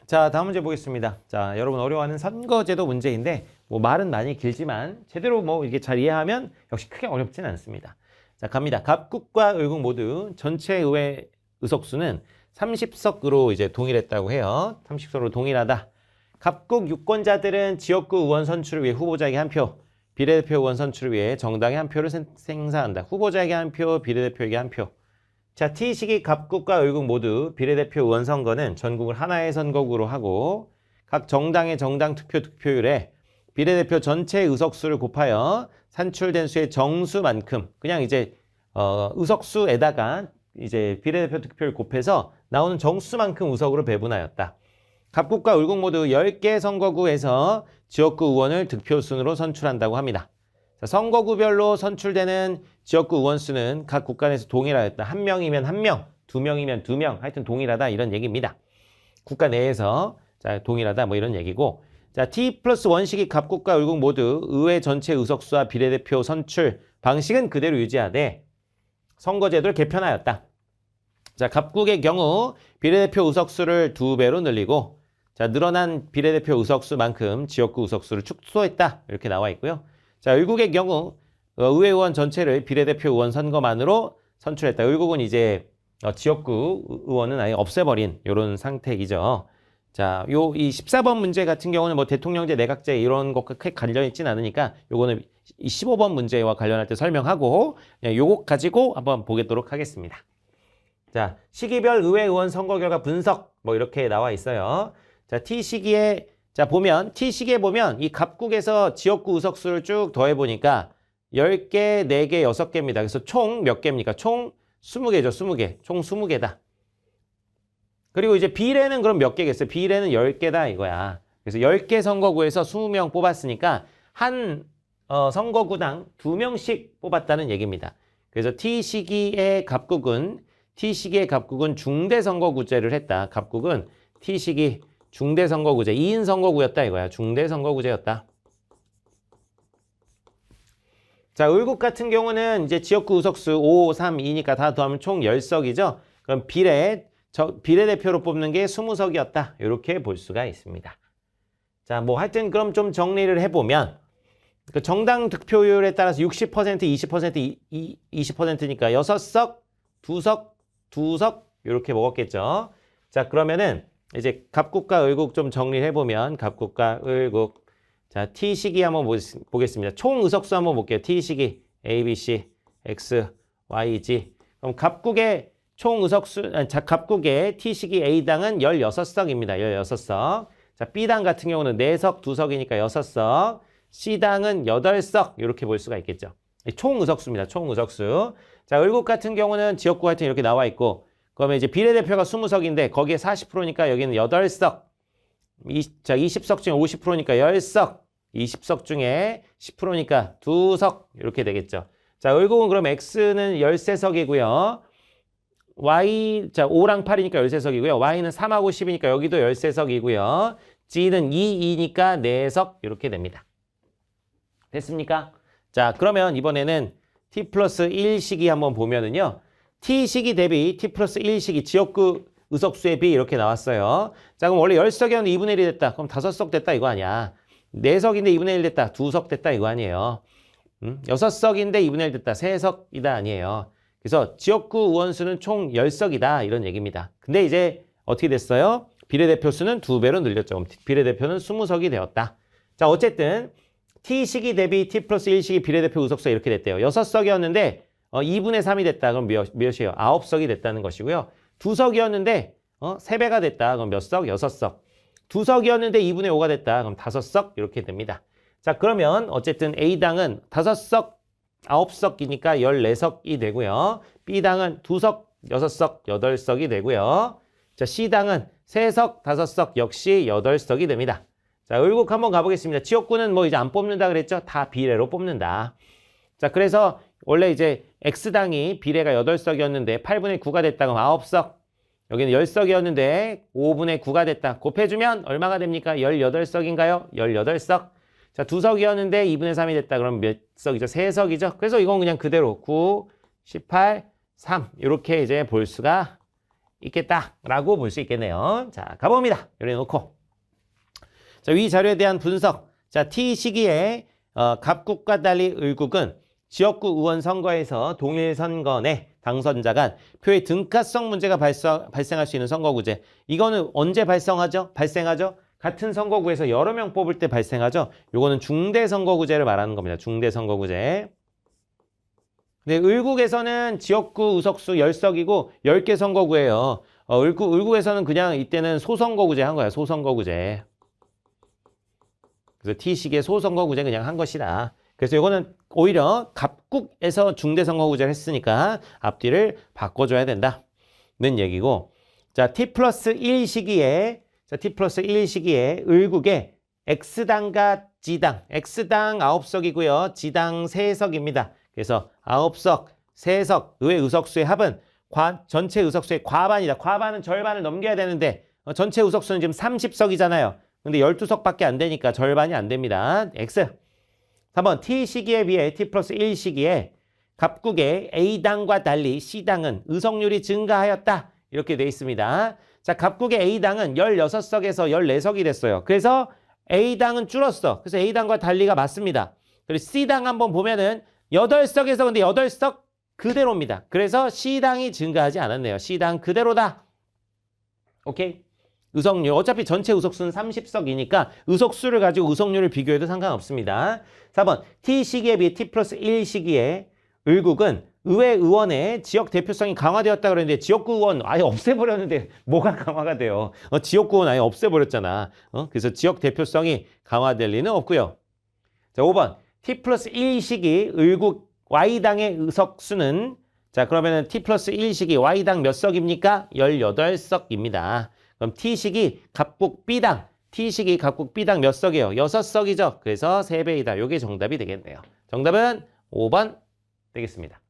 자, 다음 문제 보겠습니다. 자, 여러분 어려워하는 선거제도 문제인데 뭐 말은 많이 길지만 제대로 뭐 이게 잘 이해하면 역시 크게 어렵진 않습니다. 자, 갑니다. 갑국과 을국 모두 전체 의회 의석수는 30석으로 이제 동일했다고 해요. 30석으로 동일하다. 갑국 유권자들은 지역구 의원 선출을 위해 후보자에게 한 표, 비례대표 의원 선출을 위해 정당에 한 표를 생산한다. 후보자에게 한 표, 비례대표에게 한 표. 자, T시기 갑국과 을국 모두 비례대표 의원 선거는 전국을 하나의 선거구로 하고 각 정당의 정당 투표 득표율에 비례대표 전체 의석수를 곱하여 산출된 수의 정수만큼 그냥 이제 의석수에다가 이제 비례대표 득표율 곱해서 나오는 정수만큼 의석으로 배분하였다. 갑국과 을국 모두 10개 선거구에서 지역구 의원을 득표순으로 선출한다고 합니다. 자, 선거구별로 선출되는 지역구 의원 수는 각 국간에서 동일하였다. 1명이면 1명, 2명이면 2명, 하여튼 동일하다 이런 얘기입니다. 국가 내에서 자, 동일하다 뭐 이런 얘기고, 자, T+1식이 갑국과 을국 모두 의회 전체 의석수와 비례대표 선출 방식은 그대로 유지하되 선거제도를 개편하였다. 자, 갑국의 경우 비례대표 의석수를 2배로 늘리고, 자, 늘어난 비례대표 의석수만큼 지역구 의석수를 축소했다 이렇게 나와 있고요. 자, 을국의 경우 의회 의원 전체를 비례대표 의원 선거만으로 선출했다. 을국은 이제 지역구 의원은 아예 없애버린 이런 상태이죠. 자, 이 14번 문제 같은 경우는 뭐 대통령제, 내각제 이런 것과 크게 관련 있진 않으니까 요거는 이 15번 문제와 관련할 때 설명하고 요거 가지고 한번 보도록 하겠습니다. 자, 시기별 의회 의원 선거 결과 분석 뭐 이렇게 나와 있어요. 자, T시기에 자, 보면 T시기에 보면 이 갑국에서 지역구 의석수를 쭉 더해보니까 10개, 4개, 6개입니다. 그래서 총 몇 개입니까? 총 20개죠. 20개. 총 20개다. 그리고 이제 비례는 그럼 몇 개겠어요? 비례는 10개다 이거야. 그래서 10개 선거구에서 20명 뽑았으니까 한 선거구당 2명씩 뽑았다는 얘기입니다. 그래서 T시기의 갑국은 중대선거구제를 했다. 갑국은 T시기 중대선거구제, 2인 선거구였다 이거야. 중대선거구제였다. 자, 을국 같은 경우는 이제 지역구 의석수 5, 3, 2니까 다 더하면 총 10석이죠. 그럼 비례대표로 뽑는 게 20석이었다. 이렇게 볼 수가 있습니다. 자, 뭐 하여튼 그럼 좀 정리를 해보면 그 정당 득표율에 따라서 60%, 20%, 20%니까 6석, 2석, 2석 이렇게 먹었겠죠. 자, 그러면은 이제 갑국과 을국 좀 정리를 해보면 갑국과 을국 자, T시기 한번 보겠습니다. 총 의석수 한번 볼게요. T시기 A, B, C, X, Y, Z 그럼 갑국의 총 의석수 갑국의 T시기 A당은 16석입니다. 16석 자, B당 같은 경우는 4석, 2석이니까 6석 C당은 8석 이렇게 볼 수가 있겠죠. 총 의석수입니다. 총 의석수 자, 을국 같은 경우는 지역구 하여튼 이렇게 나와 있고 그러면 이제 비례대표가 20석인데 거기에 40%니까 여기는 8석. 자, 20석 중에 50%니까 10석. 20석 중에 10%니까 2석. 이렇게 되겠죠. 자, 을국은 그럼 X는 13석이고요. Y, 자, 5랑 8이니까 13석이고요. Y는 3하고 10이니까 여기도 13석이고요. G는 2, 2니까 4석. 이렇게 됩니다. 됐습니까? 자, 그러면 이번에는 T+1시기 한번 보면은요. T시기 대비 T+1시기 지역구 의석수의 비 이렇게 나왔어요. 자, 그럼 원래 10석이었는데 2분의 1이 됐다. 그럼 5석 됐다 이거 아니야. 4석인데 2분의 1 됐다. 2석 됐다 이거 아니에요. 6석인데 2분의 1 됐다. 3석이다 아니에요. 그래서 지역구 의원 수는 총 10석이다 이런 얘기입니다. 근데 이제 어떻게 됐어요? 비례대표 수는 2배로 늘렸죠. 비례대표는 20석이 되었다. 자, 어쨌든 T시기 대비 T+1시기 비례대표 의석수가 이렇게 됐대요. 6석이었는데 2분의 3이 됐다. 그럼 몇이에요? 9석이 됐다는 것이고요. 2석이었는데 3배가 됐다. 그럼 몇 석? 6석. 2석이었는데 2분의 5가 됐다. 그럼 5석 이렇게 됩니다. 자, 그러면 어쨌든 A당은 5석, 9석이니까 14석이 되고요. B당은 2석, 6석, 8석이 되고요. 자, C당은 3석, 5석 역시 8석이 됩니다. 자, 을국 한번 가보겠습니다. 지역구는 뭐 이제 안 뽑는다 그랬죠? 다 비례로 뽑는다. 자, 그래서 원래 이제 X당이 비례가 8석이었는데 8분의 9가 됐다. 그럼 9석. 여기는 10석이었는데 5분의 9가 됐다. 곱해주면 얼마가 됩니까? 18석인가요? 18석. 자, 2석이었는데 2분의 3이 됐다. 그럼 몇 석이죠? 3석이죠. 그래서 이건 그냥 그대로 9, 18, 3 이렇게 이제 볼 수가 있겠다라고 볼 수 있겠네요. 자, 가봅니다. 요래 놓고. 자, 위 자료에 대한 분석. 자, T 시기에 갑국과 달리 을국은 지역구 의원 선거에서 동일 선거 내 당선자 간 표의 등가성 문제가 발생할 수 있는 선거구제. 이거는 언제 발생하죠? 같은 선거구에서 여러 명 뽑을 때 발생하죠. 요거는 중대선거구제를 말하는 겁니다. 중대선거구제. 근데 을국에서는 지역구 의석수 10석이고 10개 선거구예요. 을국에서는 그냥 이때는 소선거구제 한 거야. 소선거구제. 그래서 T식의 소선거구제 그냥 한 것이다. 그래서 이거는 오히려 갑국에서 중대선거구제를 했으니까 앞뒤를 바꿔줘야 된다는 얘기고. 자, T+1 시기에 을국에 X당과 G당, X당 9석이고요. G당 3석입니다. 그래서 9석, 3석, 의회 의석수의 합은 전체 의석수의 과반이다. 과반은 절반을 넘겨야 되는데 전체 의석수는 지금 30석이잖아요. 근데 12석밖에 안 되니까 절반이 안 됩니다. X. 3번 T 시기에 비해 T+1 시기에 갑국의 A당과 달리 C당은 의석률이 증가하였다. 이렇게 돼 있습니다. 자, 갑국의 A당은 16석에서 14석이 됐어요. 그래서 A당은 줄었어. 그래서 A당과 달리가 맞습니다. 그리고 C당 한번 보면은 8석에서 근데 8석 그대로입니다. 그래서 C당이 증가하지 않았네요. C당 그대로다. 오케이? 의석률. 어차피 전체 의석수는 30석이니까 의석수를 가지고 의석률을 비교해도 상관없습니다. 4번 T 시기에 비해 T+1 시기에 을국은 의회 의원의 지역 대표성이 강화되었다 그랬는데 지역구 의원 아예 없애버렸는데 뭐가 강화가 돼요? 지역구 의원 아예 없애버렸잖아. 그래서 지역 대표성이 강화될 리는 없고요. 자, 5번 T+1 시기 을국 Y당의 의석수는 자, 그러면은 T+1 시기 Y당 몇 석입니까? 18석입니다. 그럼 T시기 갑국 B당, T시기 갑국 B당 몇 석이에요? 6석이죠. 그래서 3배이다. 이게 정답이 되겠네요. 정답은 5번 되겠습니다.